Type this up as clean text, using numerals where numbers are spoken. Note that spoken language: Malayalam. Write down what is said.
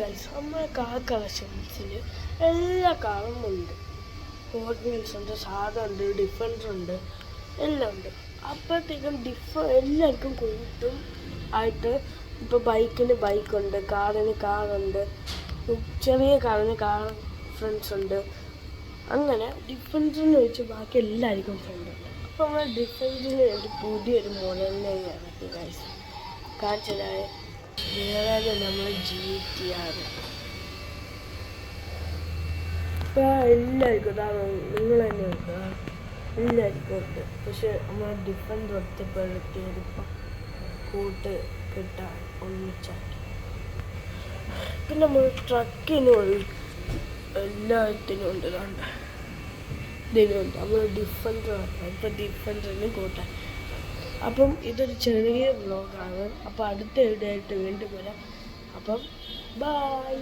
നമ്മുടെ കാർ കളക്ഷൻസിൽ എല്ലാ കാറും ഉണ്ട്. ഹോട്ട് വീൽസ് ഉണ്ട്, സാധാ ഉണ്ട്, ഡിഫൻസ് ഉണ്ട്, എല്ലാം ഉണ്ട്. അപ്പോഴത്തേക്കും എല്ലാവർക്കും കൂട്ടും ആയിട്ട് ഇപ്പോൾ ബൈക്കിന് ബൈക്കുണ്ട്, കാറിന് കാറുണ്ട്, ചെറിയ കാറിന് കാർ ഫ്രണ്ട്സ് ഉണ്ട്. അങ്ങനെ ഡിഫൻസിന് വെച്ച് ബാക്കി എല്ലാവർക്കും ഫ്രണ്ട് ഉണ്ട്. അപ്പോൾ നമ്മൾ ഡിഫൻസിന് വേണ്ടി പുതിയൊരു മോഡലിനെ ഇറക്കി കാണിച്ചതായ വേറെ നമ്മൾ GTR. ഇപ്പോൾ എല്ലാവർക്കും നിങ്ങൾ തന്നെ ഉണ്ട്, എല്ലാവർക്കും ഉണ്ട്. പക്ഷെ നമ്മൾ ഡിഫറൻറ്റ് ഒറ്റപ്പെടുത്തിയതിപ്പം കൂട്ട് കിട്ടാൻ ഒന്നിച്ചാക്കി. പിന്നെ നമ്മൾ ട്രക്കിനും എല്ലാത്തിനും ഉണ്ട്, ഇതിനുണ്ട്. നമ്മൾ ഡിഫറൻറ്റ് പറഞ്ഞാൽ ഇപ്പം ഡിഫറൻറ്റിനും കൂട്ടാൻ. അപ്പം ഇതൊരു ചെറിയ വ്ളോഗാണ്. അപ്പം അടുത്ത വീഡിയോ ആയിട്ട് വീണ്ടും വരാം. അപ്പം ബൈ.